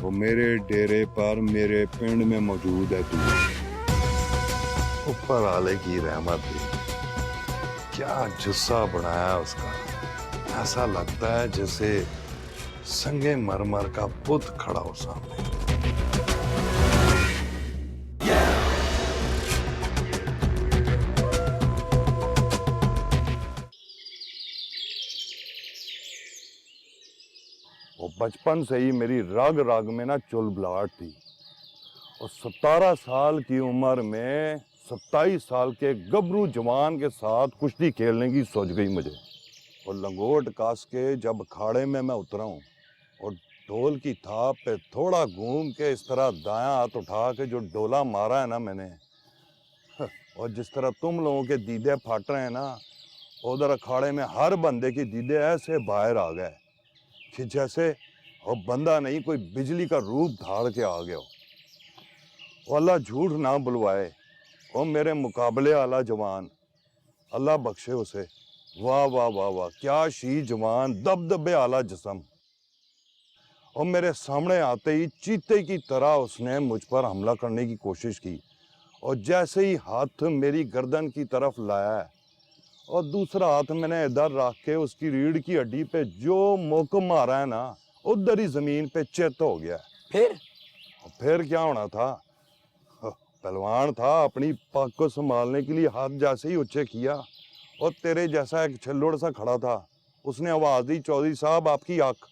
वो मेरे डेरे पर मेरे पिंड में मौजूद है तू। ऊपर वाले की रहमत है। क्या जुस्सा बनाया उसका, ऐसा लगता है जैसे संगे मरमर का बुत खड़ा हो सामने। वो बचपन से ही मेरी रग रग में ना चुलबुलाहट थी। और 17 साल की उम्र में 27 साल के गबरू जवान के साथ कुश्ती खेलने की सोच गई मुझे। और लंगोट कास के जब अखाड़े में मैं उतरा हूँ और ढोल की थाप पे थोड़ा घूम के इस तरह दायां हाथ उठा के जो डोला मारा है ना मैंने, और जिस तरह तुम लोगों के दीदे फट रहे हैं ना, उधर अखाड़े में हर बंदे की दीदे ऐसे बाहर आ गए कि जैसे वो बंदा नहीं कोई बिजली का रूप धार के आ गया हो। वो अल्लाह झूठ ना बुलवाए, वो मेरे मुकाबले आला जवान, अल्लाह बख्शे उसे। वाह वाह वाह वाह, क्या शी जवान, दबदबे आला जिस्म। और मेरे सामने आते ही चीते की तरह उसने मुझ पर हमला करने की कोशिश की। और जैसे ही हाथ मेरी गर्दन की तरफ लाया और दूसरा हाथ मैंने इधर रख के उसकी रीढ़ की हड्डी पे जो मुक मारा है ना, उधर ही जमीन पे चित हो गया। फिर क्या होना था, पहलवान था, अपनी पग को संभालने के लिए हाथ जैसे ही ऊंचे किया और तेरे जैसा एक छिल्लुड़ सा खड़ा था, उसने आवाज दी, चौधरी साहब आपकी आंख।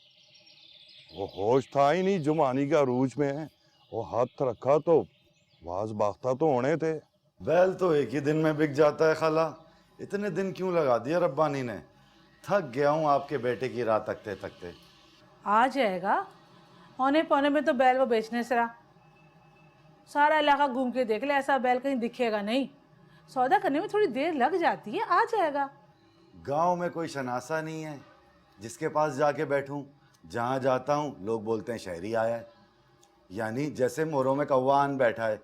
वो होश था ही नहीं जुबानी के अरूज में, वो हाथ रखा तो आवाज बाख्ता तो होने थे। बैल तो एक ही दिन में बिक जाता है खाला, इतने दिन क्यों लगा दिया रब्बानी ने? थक गया हूँ आपके बेटे की राह तकते तकते। आ जाएगा, औने पौने में तो बैल वो बेचने से रहा। सारा इलाका घूम के देख ले, ऐसा बैल कहीं दिखेगा नहीं। सौदा करने में थोड़ी देर लग जाती है, आ जाएगा। गांव में कोई शनासा नहीं है जिसके पास जाके बैठूं। जहाँ जाता हूँ लोग बोलते हैं शहरी आया है, यानी जैसे मोरों में कौवा आन बैठा है।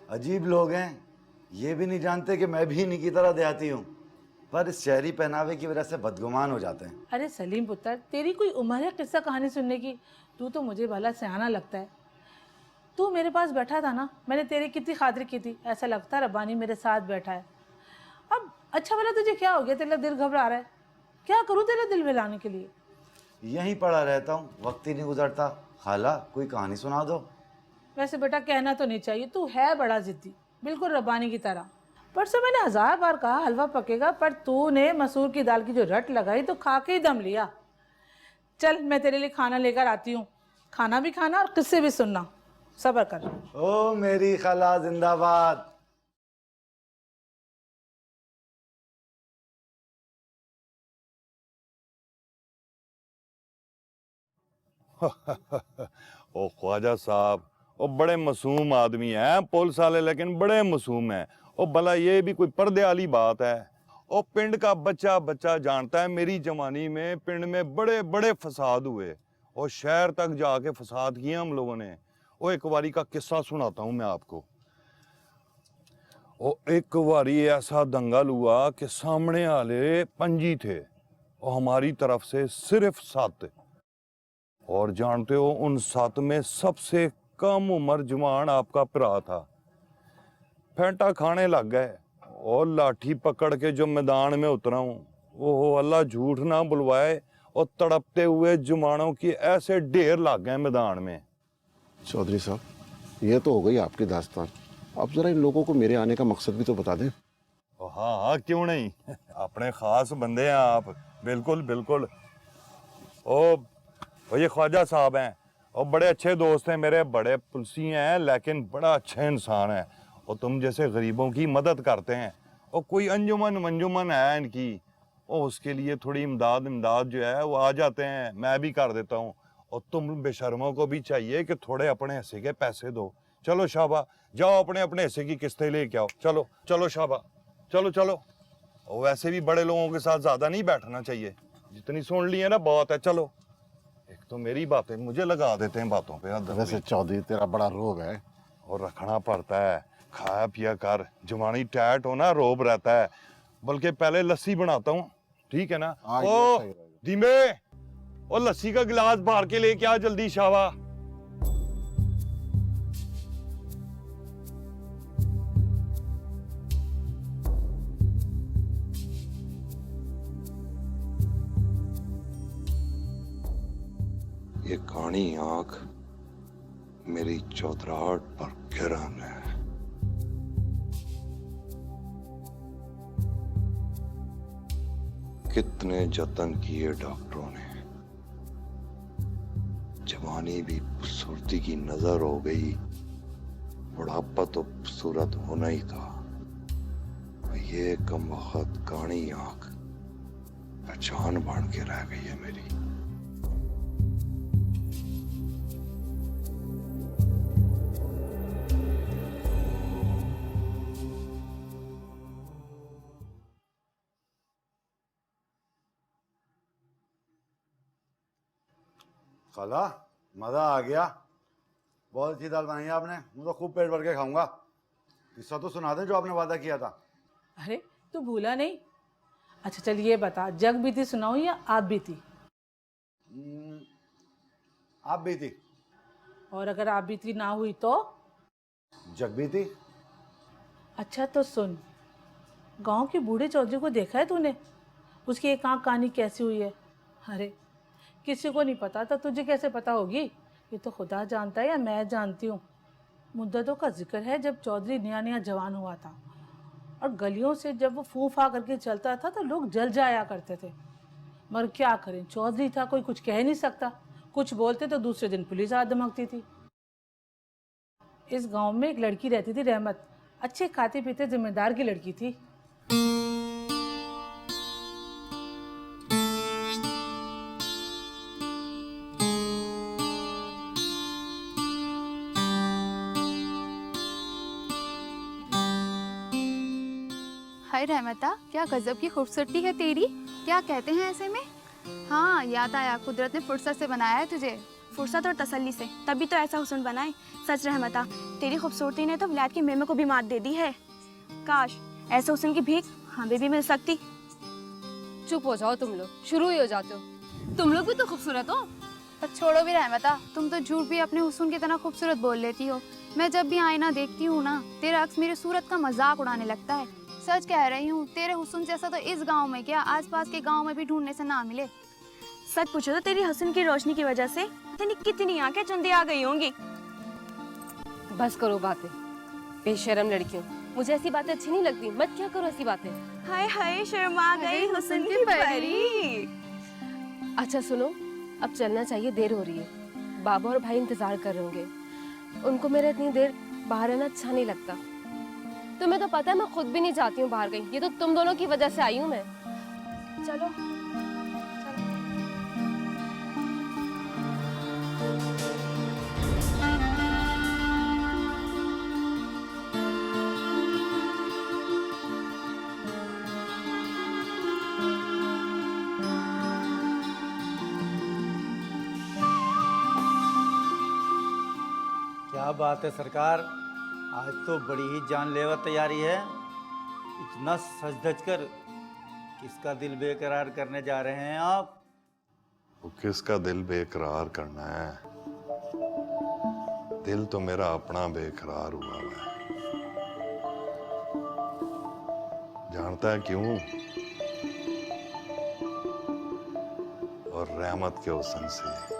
अजीब लोग हैं, ये भी नहीं जानते कि मैं भी इन्हीं की तरह देहाती हूँ, पर इस शहरी पहनावे की वजह से बदगुमान हो जाते हैं। अरे सलीम पुत्र, तेरी कोई उम्र है किस्सा कहानी सुनने की? तू तो मुझे भला सियाना लगता है। तू मेरे पास बैठा था ना, मैंने तेरी कितनी खातिर की थी, ऐसा लगता है रब्बानी मेरे साथ बैठा है। अब अच्छा भला तुझे क्या हो गया, तेरा दिल घबरा रहा है? क्या करूँ तेरा दिल मिलाने के लिए? यहीं पड़ा रहता हूँ, वक्त ही नहीं गुजरता। खाला कोई कहानी सुना दो। वैसे बेटा कहना तो नहीं चाहिए, तू है बड़ा जिद्दी, बिल्कुल रब्बानी की तरह। परसों मैंने 1000 बार कहा हलवा पकेगा, पर तूने मसूर की दाल की जो रट लगाई तो खा के ही दम लिया। चल मैं तेरे लिए खाना लेकर आती हूँ, खाना भी खाना और किस्से भी सुनना। सब्र कर। ओ मेरी खाला जिंदाबाद। ओ ख्वाजा साहब, वो बड़े मासूम आदमी हैं पुलिस वाले, लेकिन बड़े मासूम हैं। ओ भला ये भी कोई पर्दे वाली बात है? ओ पिंड का बच्चा बच्चा जानता है मेरी जवानी में पिंड में बड़े बड़े फसाद हुए और शहर तक जाके फसाद किए हम लोगों ने। ओ एक बारी का किस्सा सुनाता हूँ मैं आपको। ओ एक बारी ऐसा दंगल हुआ कि सामने वाले 5 थे और हमारी तरफ से सिर्फ 7। और जानते हो उन 7 में सबसे कम उम्र जवान आपका भरा था। फेंटा खाने लग गए और लाठी पकड़ के जो मैदान में उतरा हूँ, वो अल्लाह झूठ ना बुलवाए, और तड़पते हुए जवानों की ऐसे ढेर लग गए मैदान में। चौधरी साहब, ये तो हो गई आपकी दास्तान। आप जरा इन लोगों को मेरे आने का मकसद भी तो बता दें। हाँ हाँ क्यों नहीं, अपने खास बंदे हैं आप। बिल्कुल बिल्कुल। ओ ये ख्वाजा साहब हैं और बड़े अच्छे दोस्त हैं मेरे, बड़े पुलसी हैं लेकिन बड़ा अच्छा इंसान है। और तुम जैसे गरीबों की मदद करते हैं, और कोई अंजुमन मंजुमन है इनकी, और उसके लिए थोड़ी इमदाद जो है वो आ जाते हैं, मैं भी कर देता हूँ। और तुम बेशर्मों को भी चाहिए कि थोड़े अपने हिस्से के पैसे दो। चलो शाबा, जाओ अपने अपने हिस्से की किस्तें लेके आओ। चलो चलो शाबा, चलो चलो। और वैसे भी बड़े लोगों के साथ ज्यादा नहीं बैठना चाहिए, जितनी सुन ली है ना बहुत है। चलो, एक तो मेरी बातें मुझे लगा देते हैं बातों पे। वैसे चौधरी तेरा बड़ा रोग है। और रखना पड़ता है, खाया पिया कर, जवानी टैट हो ना रोब रहता है। बल्कि पहले लस्सी बनाता हूँ, ठीक है ना? हाँ, ये ओ सही रहेगा। धीमे, और लस्सी का गिलास बाहर के लेके आ जल्दी शाबा। ये काणी आंख मेरी चौधराहट पर गिरन है। कितने जतन किए डॉक्टरों ने, जवानी भी खूबसूरती की नजर हो गई, बुढ़ापा तो खूबसूरत होना ही था। ये कमबख्त काणी आंख पहचान बन के रह गई है मेरी। खाला, मजा आ गया। बहुत अच्छी दाल बनाई है आपने, मैं तो खूब पेट भर के खाऊंगा। किस्सा तो सुना दे जो आपने वादा किया था। अरे तू भूला नहीं? अच्छा चल ये बता, जग बीती सुनाऊं या आप बीती? आप भी थी? और अगर आप बीती ना हुई तो? जग भी थी? अच्छा तो सुन, गांव के बूढ़े चौधरी को देखा है तूने? उसकी एक आंख कहानी कैसी हुई है? अरे किसी को नहीं पता तो तुझे कैसे पता होगी? ये तो खुदा जानता है या मैं जानती हूँ। मुद्दतों का जिक्र है जब चौधरी नया नया जवान हुआ था, और गलियों से जब वो फूं फा करके चलता था तो लोग जल जाया करते थे। मगर क्या करें, चौधरी था, कोई कुछ कह नहीं सकता। कुछ बोलते तो दूसरे दिन पुलिस आ धमकती थी। इस गांव में एक लड़की रहती थी, रहमत। अच्छे खाते पीते जिम्मेदार की लड़की थी। हाय रहमता, क्या गजब की खूबसूरती है तेरी। क्या कहते हैं ऐसे में? हाँ याद आया, कुदरत ने फुर्सत से बनाया है तुझे। फुर्सत और तसल्ली से, तभी तो ऐसा हुस्न बनाए। सच रहमता, तेरी खूबसूरती ने तो विलायत की मेमों को भी मात दे दी है। काश ऐसे हुस्न की भीख हमें भी मिल सकती। चुप हो जाओ तुम लोग, शुरू ही हो जाते हो। तुम लोग भी तो खूबसूरत हो। पर छोड़ो भी रहमता, तुम तो झूठ भी अपने हुस्न की तरह खूबसूरत बोल लेती हो। मैं जब भी आईना देखती हूँ ना, तेरा अक्स मेरी सूरत का मजाक उड़ाने लगता है। सच कह रही हूँ, तेरे हुस्न जैसा तो इस गांव में क्या, आसपास के गांव में भी ढूंढने से ना मिले। सच पूछो तो तेरी हुस्न की रोशनी की वजह से कितनी आंखें चुंदी आ गई होंगी। बस करो बातें, बेशरम लड़कियों। मुझे ऐसी बातें अच्छी नहीं लगती, मत क्या करो ऐसी बातें। हाय हाय, शर्मा गई हुस्न की परी। अच्छा सुनो, अब चलना चाहिए, देर हो रही है। बाबा और भाई इंतजार कर रहे होंगे। उनको मेरा इतनी देर बाहर रहना अच्छा नहीं लगता। तुम्हें तो पता है मैं खुद भी नहीं चाहती हूँ बाहर कहीं। ये तो तुम दोनों की वजह से आई हूँ मैं। चलो क्या बात है सरकार, आज तो बड़ी ही जानलेवा तैयारी है। इतना सज धज कर किसका दिल बेकरार करने जा रहे हैं आप? वो किसका दिल बेकरार करना है? दिल तो मेरा अपना बेकरार हुआ है। जानता है क्यों? और रहमत के हुस्न से।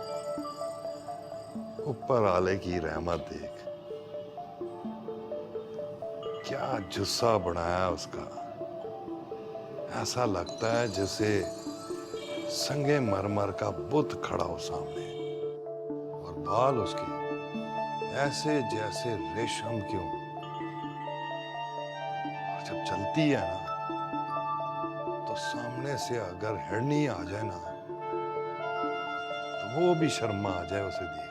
ऊपर आले की रहमत देख, क्या जुस्सा बनाया उसका। ऐसा लगता है जैसे संगे मरमर का बुत खड़ा हो सामने, और बाल उसके ऐसे जैसे रेशम क्यों। और जब चलती है ना, तो सामने से अगर हिरनी आ जाए ना, तो वो भी शर्मा आ जाए उसे देख के।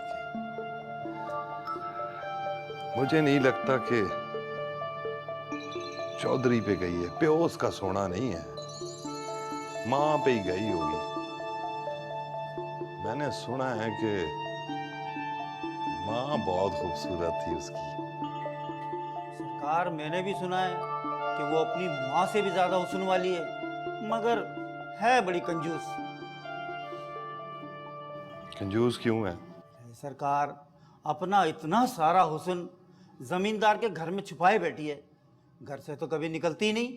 मुझे नहीं लगता कि चौधरी पे गई है, प्यो उसका सोना नहीं है, मां पे ही गई होगी। मैंने सुना है कि मां बहुत खूबसूरत थी उसकी। सरकार, मैंने भी सुना है कि वो अपनी माँ से भी ज्यादा हुस्न वाली है, मगर है बड़ी कंजूस। कंजूस क्यों है? सरकार, अपना इतना सारा हुस्न जमींदार के घर में छुपाए बैठी है। घर से तो कभी निकलती नहीं।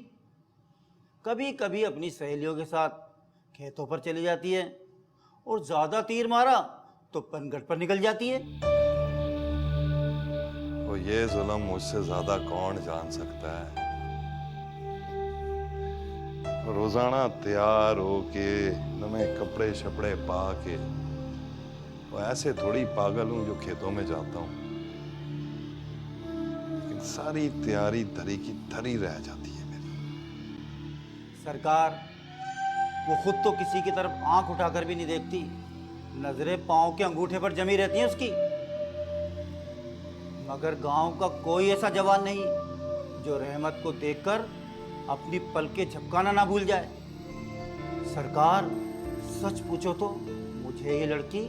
कभी कभी अपनी सहेलियों के साथ खेतों पर चली जाती है, और ज्यादा तीर मारा तो पनघट पर निकल जाती है। वो ये जुल्म मुझसे ज्यादा कौन जान सकता है। रोजाना तैयार होके नए कपड़े शपड़े पा के वो ऐसे थोड़ी पागल हूं जो खेतों में जाता हूं, लेकिन सारी तैयारी धरी की धरी रह जाती है मेरी। सरकार, वो खुद तो किसी की तरफ आंख उठाकर भी नहीं देखती, नजरें पांव के अंगूठे पर जमी रहती हैं उसकी। मगर गांव का कोई ऐसा जवान नहीं जो रहमत को देखकर अपनी पलकें झपकाना ना भूल जाए। सरकार, सच पूछो तो मुझे ये लड़की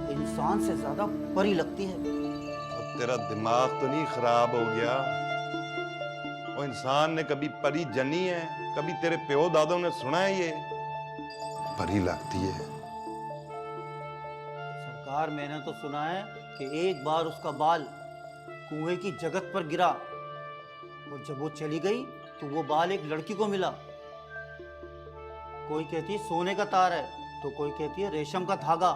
इंसान से ज्यादा परी लगती है। अब तेरा दिमाग तो नहीं खराब हो गया? वो इंसान ने कभी परी जनी है? कभी तेरे प्यो दादों ने सुना है ये? परी लगती है। सरकार, मैंने तो सुना है कि एक बार उसका बाल कुएं की जगत पर गिरा और जब वो चली गई तो वो बाल एक लड़की को मिला। कोई कहती है सोने का तार है, तो कोई कहती है रेशम का धागा।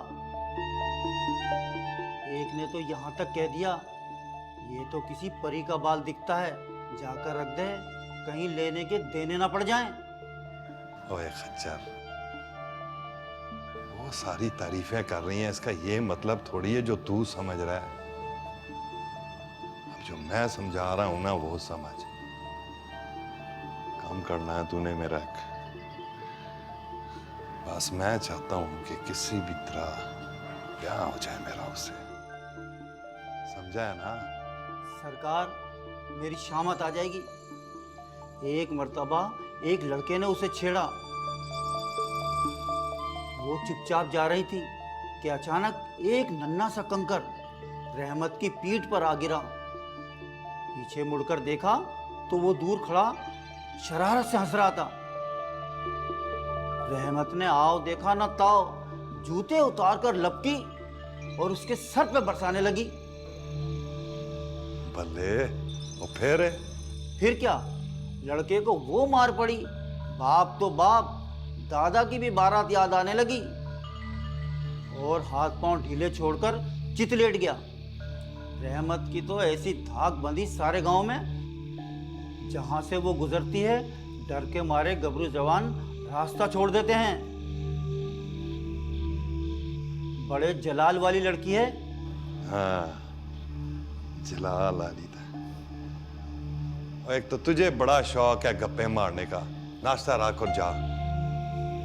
एक ने तो यहाँ तक कह दिया, ये तो किसी परी का बाल दिखता है, जाकर रख दे, कहीं लेने के देने ना पड़ जाएं। ओए खच्चर, वो सारी तारीफें कर रही हैं, इसका ये मतलब थोड़ी है जो तू समझ रहा है। अब जो मैं समझा रहा हूं ना वो समझ। काम करना है तूने मेरा एक। बस मैं चाहता हूं कि किसी भी तरह ब्याह हो जाए मेरा उससे, समझा है ना? सरकार, मेरी शामत आ जाएगी। एक मर्तबा एक लड़के ने उसे छेड़ा। वो चुपचाप जा रही थी कि अचानक एक नन्हा सा कंकर रहमत की पीठ पर आ गिरा। पीछे मुड़कर देखा तो वो दूर खड़ा शरारत से हंस रहा था। रहमत ने आओ देखा ना ताओ, जूते उतार कर लपकी और उसके सर पे बरसाने लगी। भले वो फिर क्या, लड़के को वो मार पड़ी। बाप तो बाप, दादा की भी बारात याद आने लगी और हाथ पांव ढीले छोड़कर चित लेट गया। रहमत की तो ऐसी धाक बंधी सारे गांव में, जहां से वो गुजरती है डर के मारे गबरू जवान रास्ता छोड़ देते हैं। बड़े जलाल वाली लड़की है। हाँ, जलाल आली था। और एक तो तुझे बड़ा शौक है गप्पे मारने का, नाश्ता रख और जा।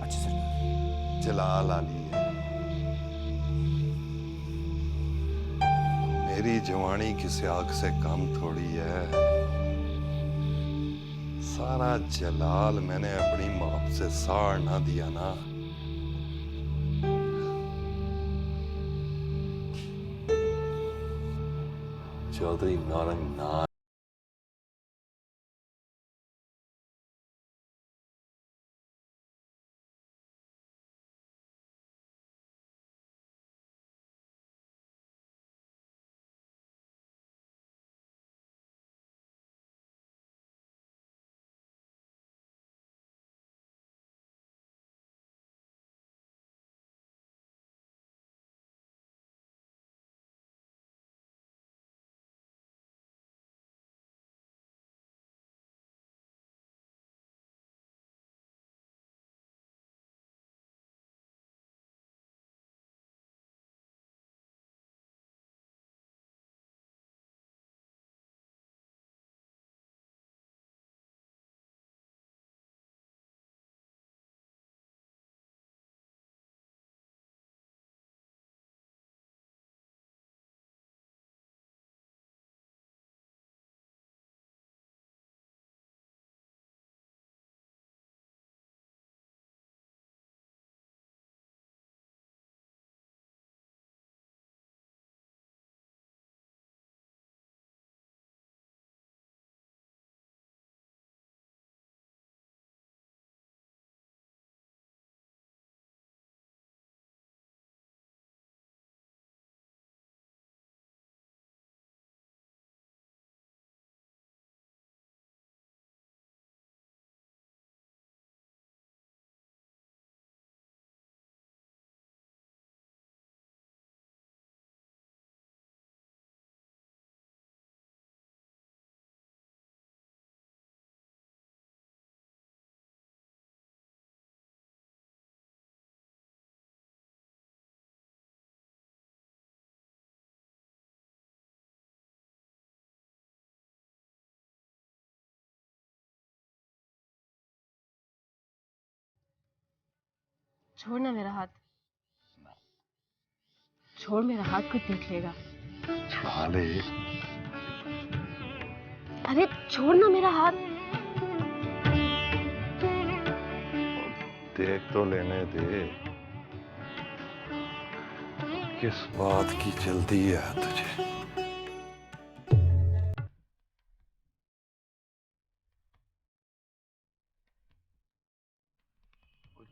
अच्छा सर। जलाल आली है। मेरी जवानी किसी आग से कम थोड़ी है। सारा जलाल मैंने अपनी माँ से साड़ ना दिया ना। चौधरी नारंग नार छोड़ ना मेरा हाथ, छोड़ मेरा हाथ, कुछ देख लेगा। छुड़ा ले। अरे छोड़ ना मेरा हाथ। देख तो लेने दे, किस बात की जल्दी है तुझे?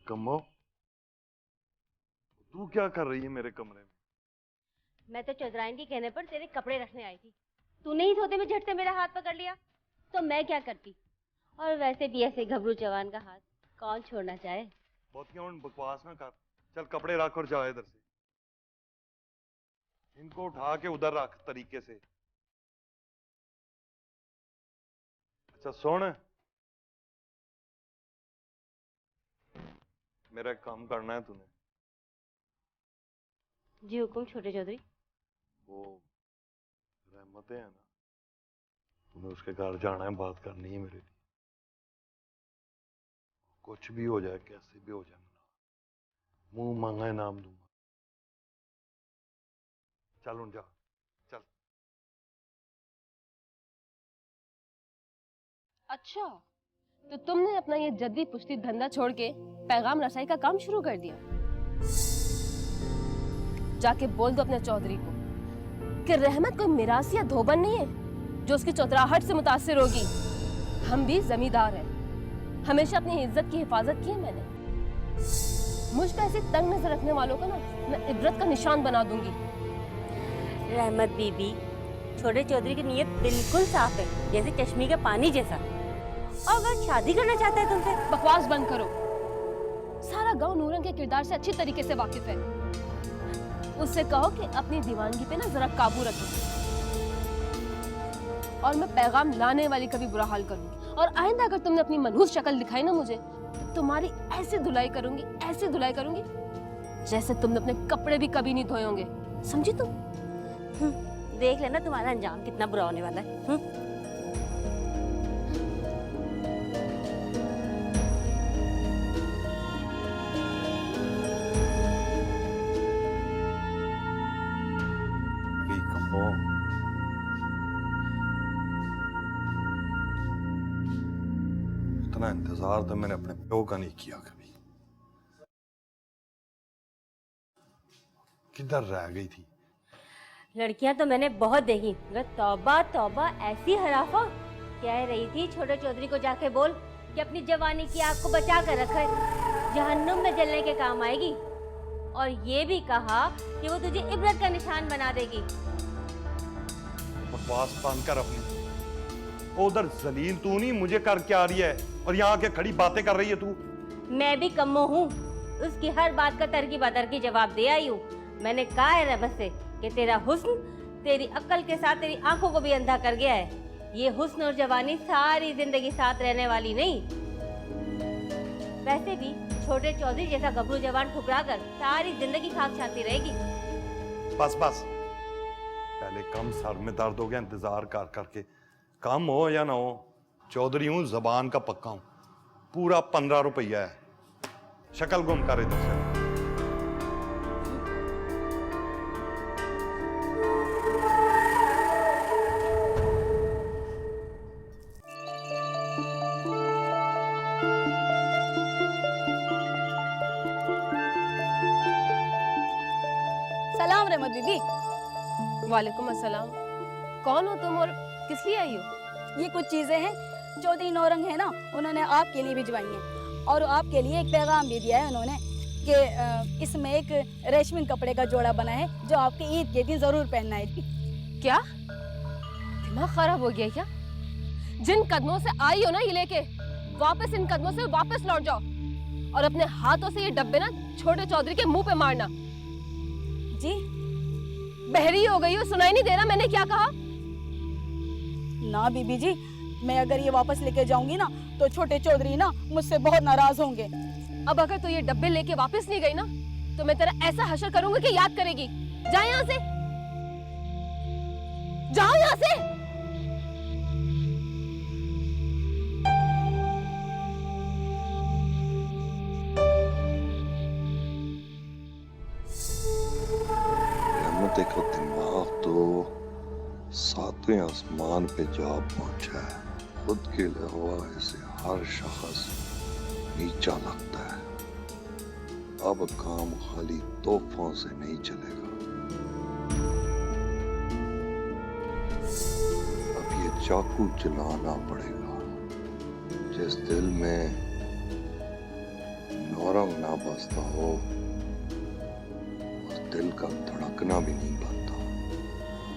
कमो, तू क्या कर रही है मेरे कमरे में? मैं तो चौधराइन के कहने पर तेरे कपड़े रखने आई थी। तूने ही सोते में झट से मेरा हाथ पकड़ लिया, तो मैं क्या करती? और वैसे भी ऐसे घबरू जवान का हाथ कौन छोड़ना चाहे? बहुत बकवास ना कर, चल कपड़े रख और जा इधर से। इनको उठा के उधर रख तरीके से। अच्छा सुन, मेरा एक काम करना है तूने। जी हुकुम छोटे चौधरी। वो रहमतें है ना, तुम्हें उसके घर जाना है, बात करनी है मेरे लिए। कुछ भी हो जाए, कैसे भी हो जाए, मुंह मांगा इनाम दूंगा। चल उन जा, चल। अच्छा, तो तुमने अपना ये जद्दी पुश्ती धंधा छोड़ के पैगाम रसाई का काम शुरू कर दिया। जाके बोल दो अपने चौधरी को कि रहमत कोई मिरासी या धोबन नहीं है जो उसकी चौतराहट से मुतासिर होगी। हम भी जमींदार हैं, हमेशा अपनी इज्जत की हिफाजत की है मैंने। मुझ पे ऐसे तंग नजर रखने वालों को ना मैं इबरत का निशान बना दूंगी। रहमत बीबी, छोटे चौधरी की नीयत बिल्कुल साफ है, जैसे चश्मे का पानी जैसा। और वह शादी करना चाहता है तुमसे। बकवास बंद करो। सारा गांव नूरन के किरदार से अच्छी तरीके से वाकिफ है। उससे कहो कि अपनी दीवानगी पे ना जरा काबू रखे, और मैं पैगाम लाने वाली का भी बुरा हाल करूंगी। और आइंदा अगर तुमने अपनी मनहूस शक्ल दिखाई ना मुझे, तो तुम्हारी ऐसी धुलाई करूंगी, ऐसी धुलाई करूंगी जैसे तुमने अपने कपड़े भी कभी नहीं धोए होंगे। समझी तुम? देख लेना तुम्हारा अंजाम कितना बुरा होने वाला है। इतना इंतजार तो मैंने अपने प्यो का नहीं किया कभी। किधर रह गई थी? लड़कियां तो मैंने बहुत देखी, मगर तौबा तौबा, ऐसी हराफा। कह रही थी छोटे चौधरी को जाके बोल कि अपनी जवानी की आग को बचा कर रखे, जहन्नुम में जलने के काम आएगी। और ये भी कहा कि वो तुझे इबरत का निशान बना देगी। बकवास बंद कर अपनी। उधर जलील तू नहीं, मुझे कर क्या रही है, और यहाँ आके खड़ी बातें कर रही है तू। मैं भी कम्मो हूँ, उसकी हर बात का तरकी बतरकी जवाब दे आई हूँ। मैंने कहा है रहमत से कि तेरा हुस्न तेरी अक्ल के साथ तेरी आंखों को भी अंधा कर गया है। ये हुस्न और जवानी सारी जिंदगी साथ रहने वाली नहीं। वैसे भी छोटे चौधरी जैसा गबरू जवान ठुकरा कर सारी जिंदगी खाक छाती रहेगी। बस बस, पहले कम सर में दर्द हो गया इंतजार कर करके। कम हो या ना हो, चौधरी हूँ, जबान का पक्का हूँ। पूरा 15 रुपया है। शक्ल गुम कर इधर से। सलाम रहमत दीदी। वालेकुम अस्सलाम। कौन हो तुम और किस लिए आई हो? ये कुछ चीजें हैं चौधरी नौरंग है ना, उन्होंने आपके लिए भिजवाई हैं। और आपके लिए एक पैगाम भी दिया है उन्होंने कि इसमें एक रेशमी कपड़े का जोड़ा बना है जो आपके ईद के दिन जरूर पहनना है। क्या दिमाग खराब हो गया क्या? जिन कदमों से आई हो ना ये लेके, वापस इन कदमों से वापस लौट जाओ और अपने हाथों से ये डब्बे ना छोटे चौधरी के मुंह पे मारना। जी बहरी हो गई हो, सुनाई नहीं दे रहा मैंने क्या कहा? ना बीबी जी, मैं अगर ये वापस लेके जाऊंगी ना तो छोटे चौधरी ना मुझसे बहुत नाराज होंगे। अब अगर तू ये डब्बे लेके वापस नहीं गई ना तो मैं तेरा ऐसा हशर करूंगी कि याद करेगी। जा यहाँ से, जाओ यहाँ से। देखो दिमाग तो 7वें आसमान पे जा पहुंचा है। खुद के अलावा इसे हर शख्स नीचा लगता है। अब काम खाली तोहफों से नहीं चलेगा। अब ये चाकू चलाना पड़ेगा। जिस दिल में नौरंग ना बसता हो, उस दिल का धड़कना भी नहीं बनता।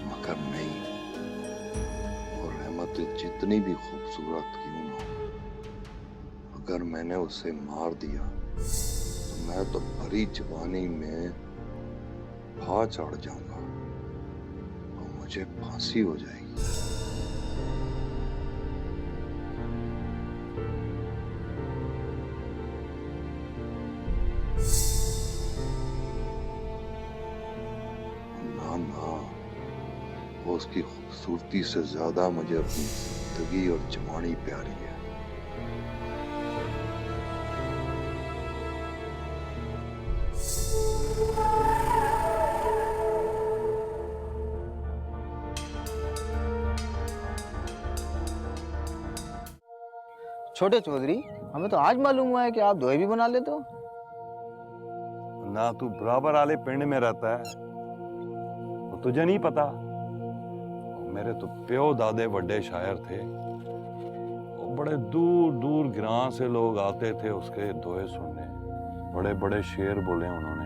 मगर नहीं, और रहमत जितनी भी खूबसूरत क्यों ना हो, अगर मैंने उसे मार दिया तो मैं तो भरी जवानी में फा चढ़ जाऊंगा और मुझे फांसी हो जाएगी। ना ना, वो उसकी खूबसूरती से ज्यादा मुझे अपनी जिंदगी और जवानी प्यारी है। छोटे चौधरी, हमें तो आज मालूम हुआ है कि आप दोहे भी बना लेते हो। ना तू बराबर वाले पिंड में रहता है तो तुझे नहीं पता। मेरे तो प्यो दादे बड़े शायर थे। और बड़े दूर दूर गिरां से लोग आते थे उसके दोहे सुनने। बड़े बड़े शेर बोले उन्होंने।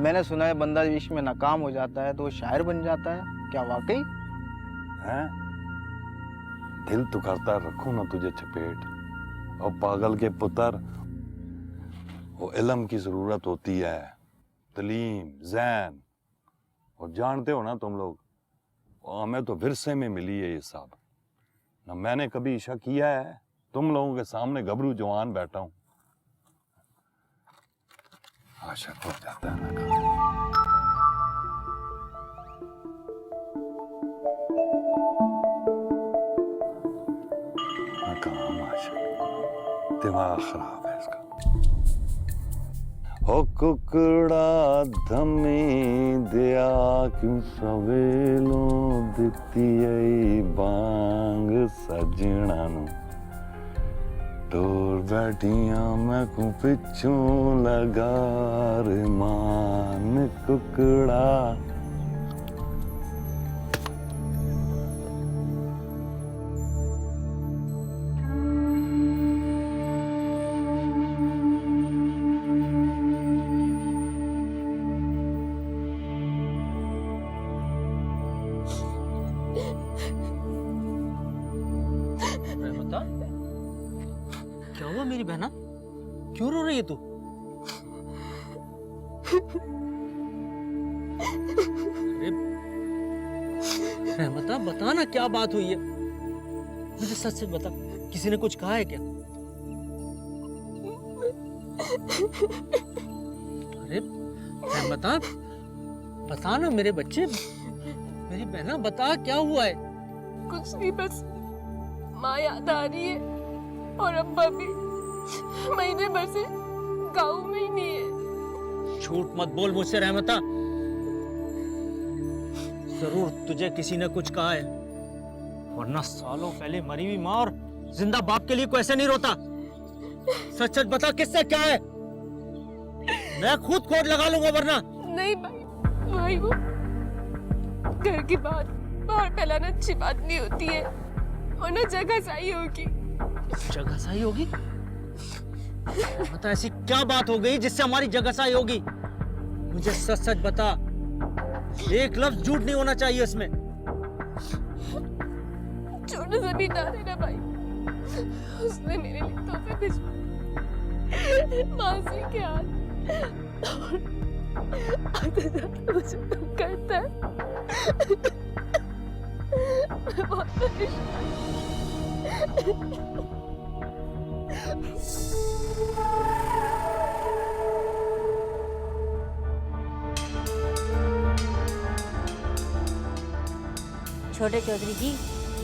मैंने सुना है बंदा इश्क में नाकाम हो जाता है तो वो शायर बन जाता है, क्या वाकई? हैं? दिल तो करता रखूं ना तुझे चपेट। और पागल के पुत्र, वो इल्म की जरूरत होती है, तलीम, ज़ैन। और जानते हो ना तुम लोग, हमें तो विरसे में मिली है ये सब। ना मैंने कभी इशा किया है, तुम लोगों के सामने गबरू जवान बैठा हूं। आशिक हो जाता है ना। काम आशिक, दिमाग खराब है इसका। ओ कुकड़ा धमी दिया क्यों सवेलों दिती आई बांग सजना नू। टोर बैठिया मैं को पिछों लगा रे मान कुकड़ा। क्या हुआ मेरी बहना? क्यों रो रही है तू? अरे रहमता, बता ना क्या बात हुई है। मुझे सच सच बता, किसी ने कुछ कहा है क्या? अरे रहमता, बता ना मेरे बच्चे, मेरी बहना, बता क्या हुआ है? कुछ नहीं, बस माँ याद आ रही है और अब्बा भी महीने भर से गाँव में ही नहीं है। झूठ मत बोल मुझसे रहमता। जरूर तुझे किसी ने कुछ कहा है, वरना सालों पहले मरी हुई माँ और जिंदा बाप के लिए कोई ऐसे नहीं रोता। सच सच बता, किससे क्या है? मैं खुद कोड लगा लूंगा वरना। नहीं भाई, वो घर की बात बाहर फैलाना अच्छी बात नहीं होती है, और ना जगह सही होगी। जगह सही होगी? बता, ऐसी क्या बात हो गई जिससे हमारी जगह सही होगी? मुझे सच सच बता, एक लफ्ज झूठ नहीं होना चाहिए इसमें। छोटा जमींदार है ना भाई, उसने मेरे लिए तोहफे भिजवाए, मासी के हाथ, और आते जाते मुझे तंग करता है। मैं बहुत परेशान। छोटे चौधरी जी,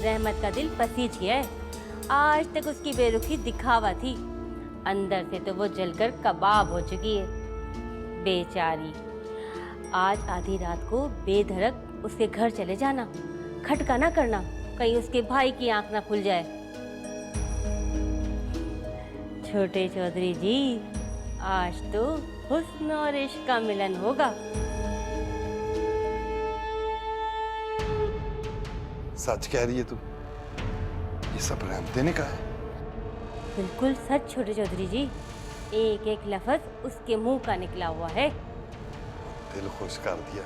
रहमत का दिल पसीज गया है। आज तक उसकी बेरुखी दिखावा थी, अंदर से तो वो जलकर कबाब हो चुकी है बेचारी। आज आधी रात को बेधड़क उसके घर चले जाना, खटका ना करना, कहीं उसके भाई की आंख ना खुल जाए। छोटे चौधरी जी, आज तो हुस्न और इश्क का मिलन होगा। सच कह रही है तू? ये सब रहमते ने कहा है? बिल्कुल सच छोटे चौधरी जी, एक एक लफ्ज उसके मुंह का निकला हुआ है। दिल खुश कर दिया।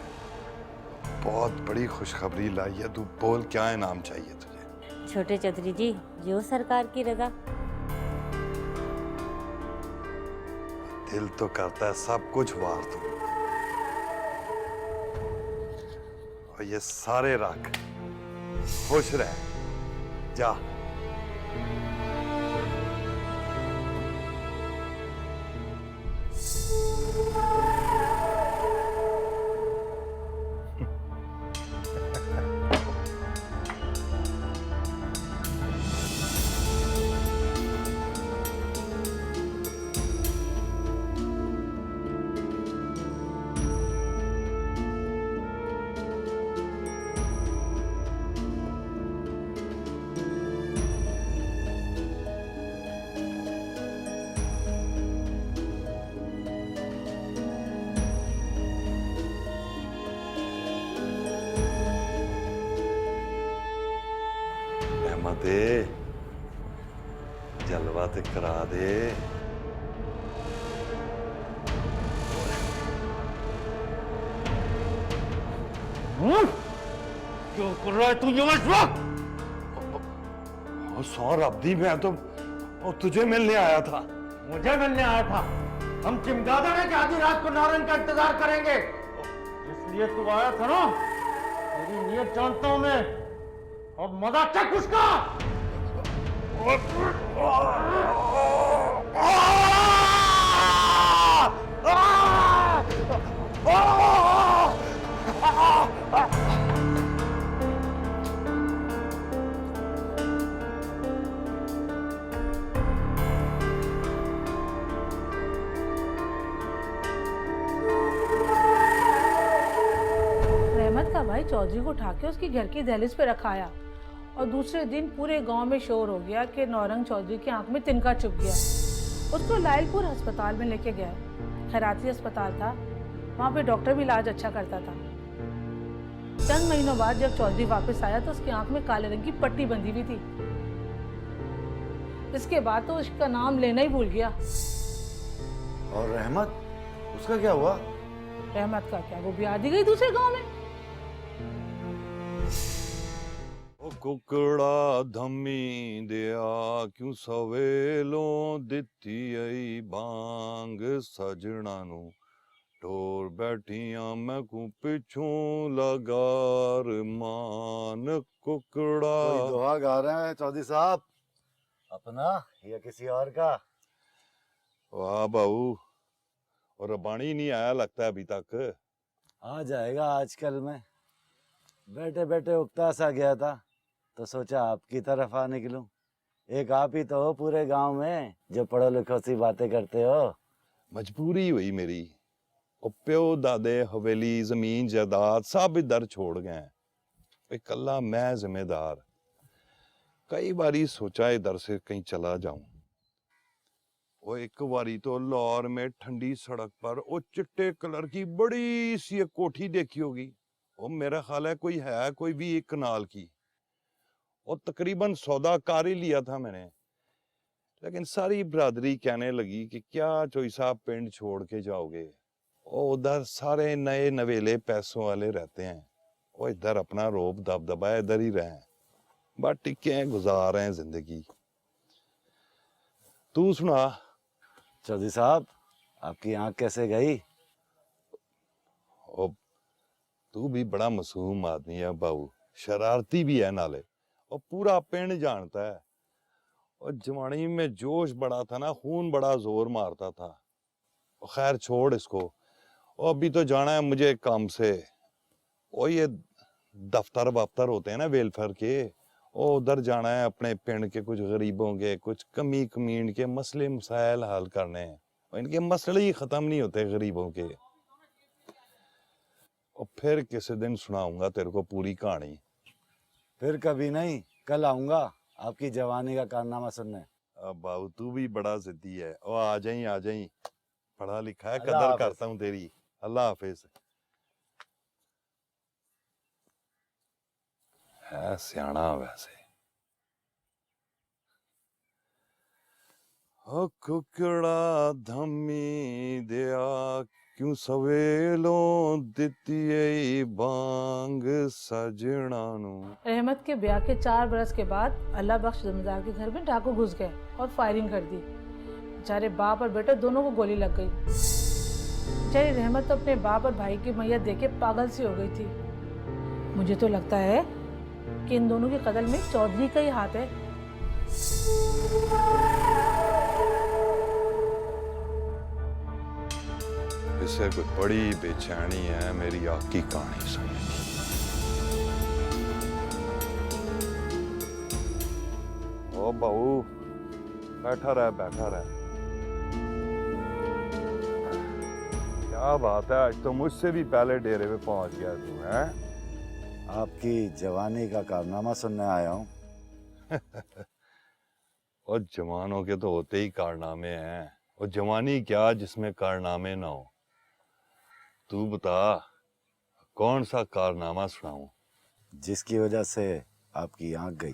बहुत बड़ी खुशखबरी लाई है तू। बोल, क्या इनाम चाहिए तुझे? छोटे चौधरी जी, जो सरकार की रजा। दिल तो करता है सब कुछ वार दूं, और ये सारे रख। खुश रह, जा। दे, जलवा ते करा दे। क्यों कर रहा है तू ये मशवक? सौ रब्दी, मैं तो तुझे मिलने आया था। मुझे मिलने आया था? हम चिमगादड़ है कि आधी रात को नारंग का इंतजार करेंगे? इसलिए तू आया था ना? तेरी नीयत जानता हूं मैं। अब मजा चख उसका। रहमत का भाई चौधरी को उठा के उसकी घर की दहलीज पे रखाया, और दूसरे दिन पूरे गांव में शोर हो गया कि नौरंग चौधरी की आंख में तिनका चुभ गया। उसको लायलपुर अस्पताल में लेके गया। खैराती अस्पताल था, वहाँ पे डॉक्टर भी इलाज अच्छा करता था। चंद महीनों बाद जब चौधरी वापस आया तो उसकी आंख में काले रंग की पट्टी बंधी हुई थी। इसके बाद तो उसका नाम लेना ही भूल गया। और रहमत, उसका क्या हुआ? रहमत का क्या, वो भी आ दी गई दूसरे गांव में। ओ कुकड़ा धमी दिया क्यों सवेलों दिती आई बांग सजना नू ढोर बैठिया मैं को पिछू लगार मान कुकड़ा। कोई दोहा गा रहे हैं चौधरी साहब? अपना या किसी और का? वाह बाबू, और रबानी नहीं आया लगता है अभी तक। आ जाएगा आजकल में। बैठे बैठे उकता सा गया था तो सोचा आपकी तरफ आ निकलूं। एक आप ही तो हो पूरे गांव में जो पढ़ो लिखो सी बातें करते हो। मजबूरी हुई मेरी। और प्यो दादे हवेली जमीन जायदाद सब इधर छोड़ गए हैं, इकल्ला मैं जिम्मेदार। कई बारी सोचा इधर से कहीं चला जाऊं। वो एक बारी तो लाहौर में ठंडी सड़क पर वो चिट्टे कलर की बड़ी सी एक कोठी देखी होगी। वो मेरा ख्याल है कोई भी एक कनाल की। और तकरीबन सौदा कर ही लिया था मैंने, लेकिन सारी बरादरी कहने लगी कि क्या चोई साहब पिंड छोड़ के जाओगे। और उधर सारे नए नवेले पैसों वाले रहते हैं, वो इधर अपना रोब दबदबा इधर ही रहे, बस टिके गुजार रहे हैं जिंदगी। तू सुना। चौधरी साहब, आपकी आंख कैसे गई? और तू भी बड़ा मासूम आदमी है बाबू, शरारती भी है नाले, और पूरा पिंड जानता है। और जवानी में जोश बड़ा था ना, खून बड़ा जोर मारता था। खैर छोड़ इसको, और अभी तो जाना है मुझे काम से। और ये दफ्तर वफ्तर होते हैं ना वेलफेयर के, और उधर जाना है अपने पिंड के कुछ गरीबों के, कुछ कमी कमीन के मसले मसाइल हल करने हैं। और इनके मसले ही खत्म नहीं होते गरीबों के। और फिर किसी दिन सुनाऊंगा तेरे को पूरी कहानी। फिर कभी नहीं, कल आऊंगा आपकी जवानी का कारनामा सुनने। अब बाबू तू भी बड़ा जिद्दी है। ओ आ जाई आ जाई, पढ़ा लिखा है, अल्लाह कदर हाफिज। करता हूँ तेरी। अल्लाह हाफिज। है सियाना वैसे। ओ कुकड़ा धमी दिया क्यों सवेलों दिती ए बांग सजना नू। रहमत के ब्याह के 4 बरस के बाद अल्लाह बख्श जमींदार के घर में डाकू घुस गए और फायरिंग कर दी। बेचारे बाप और बेटे दोनों को गोली लग गई। बेचारी रहमत तो अपने बाप और भाई की मैयत देख के पागल सी हो गई थी। मुझे तो लगता है कि इन दोनों के कत्ल में चौधरी का ही हाथ है। इसे कोई बड़ी बेचैनी है मेरी आग की कहानी सुनने की। ओ बहू बैठा रह बैठा रह। क्या बात है, आज तो मुझसे भी पहले डेरे पे पहुंच गया तू है। आपकी जवानी का कारनामा सुनने आया हूँ। और जवानों के तो होते ही कारनामे हैं। और जवानी क्या जिसमें कारनामे ना हो। तू बता कौन सा कारनामा सुनाऊं? जिसकी वजह से आपकी आंख गई।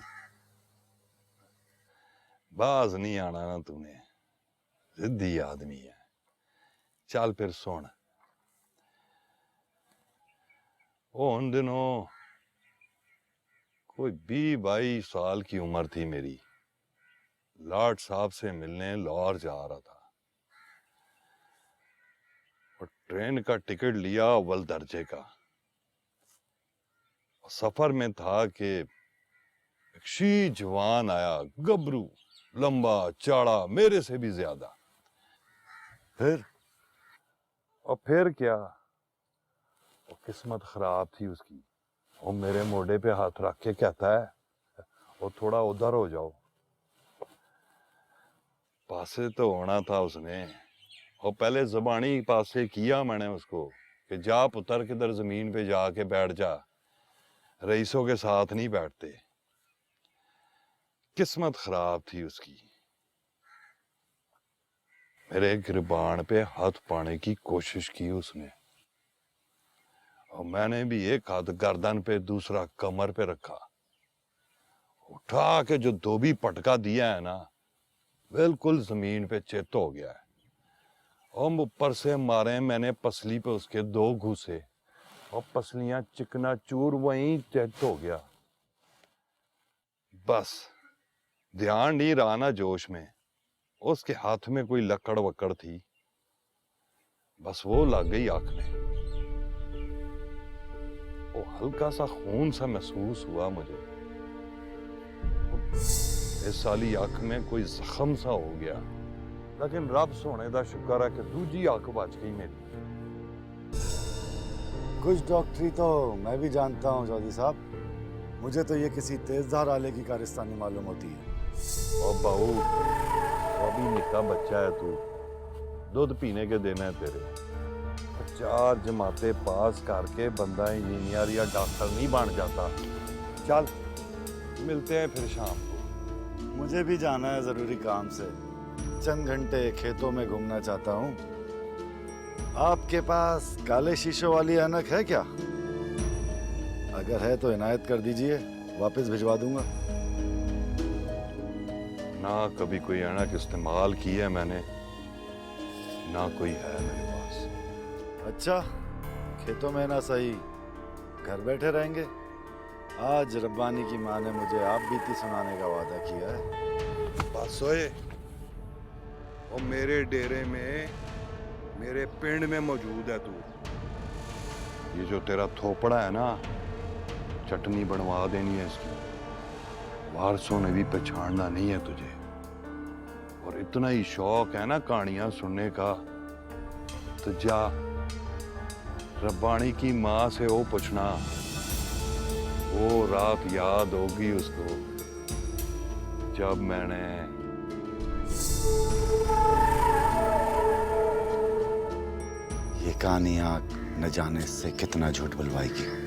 बाज नहीं आना ना तूने, जिद्दी आदमी है। चल फिर सुन। ओ उन दिनों कोई 20-22 साल की उम्र थी मेरी। लाट साहब से मिलने लाहौर जा रहा था और ट्रेन का टिकट लिया अव्वल दर्जे का। सफर में था कि एक शी जवान आया, गबरू, लंबा चौड़ा, मेरे से भी ज्यादा। फिर और फिर क्या, वो किस्मत खराब थी उसकी। वो मेरे मोढ़े पे हाथ रख के कहता है वो थोड़ा उधर हो जाओ। पासे तो होना था उसने। और पहले जबानी पासे किया मैंने उसको कि जा पुत्र किधर जमीन पे जाके बैठ जा, रईसों के साथ नहीं बैठते। किस्मत खराब थी उसकी। मेरे गिरबान पे हाथ पाने की कोशिश की उसने और मैंने भी एक हाथ गर्दन पे दूसरा कमर पे रखा। उठा के जो धोबी पटका दिया है ना, बिल्कुल जमीन पे चित हो गया है। और ऊपर से मारे मैंने पसली पे उसके 2 घूसे और पसलियां चिकना चूर, वहीं चित हो गया। बस ध्यान नहीं रहा ना जोश में। उसके हाथ में कोई लकड़ वकड़ थी, बस वो लग गई आंख में। वो हल्का सा खून सा महसूस हुआ मुझे। इस साली आंख में कोई जख्म सा हो गया, लेकिन रब सोने दा शुक्र है कि दूजी आंख बच गई मेरी। कुछ डॉक्टरी तो मैं भी जानता हूँ चौधरी साहब। मुझे तो ये किसी तेजधार आले की कारस्तानी मालूम होती है। और बहू वो अभी निक्का बच्चा है, तू दूध पीने के देना है तेरे। 4 जमाते पास करके बंदा इंजीनियर या डॉक्टर नहीं बन जाता। चल मिलते हैं फिर शाम को। मुझे भी जाना है जरूरी काम से। चंद घंटे खेतों में घूमना चाहता हूँ। आपके पास काले शीशों वाली ऐनक है क्या? अगर है तो इनायत कर दीजिए, वापस भिजवा दूंगा। ना कभी कोई ऐनक इस्तेमाल की है मैंने, ना कोई है मेरे पास। अच्छा, खेतों में ना सही, घर बैठे रहेंगे। आज रब्बानी की माँ ने मुझे आप बीती सुनाने का वादा किया है। बस सोए, और मेरे डेरे में, मेरे पिंड में मौजूद है तू। ये जो तेरा थोपड़ा है ना, चटनी बनवा देनी है इसकी। वारसों ने भी पहचानना नहीं है तुझे। और इतना ही शौक है ना कहानियां सुनने का, तो जा रब्बानी की माँ से वो पूछना। वो रात याद होगी उसको जब मैंने ये कहानियाँ न जाने इससे कितना झूठ बुलवाएगी।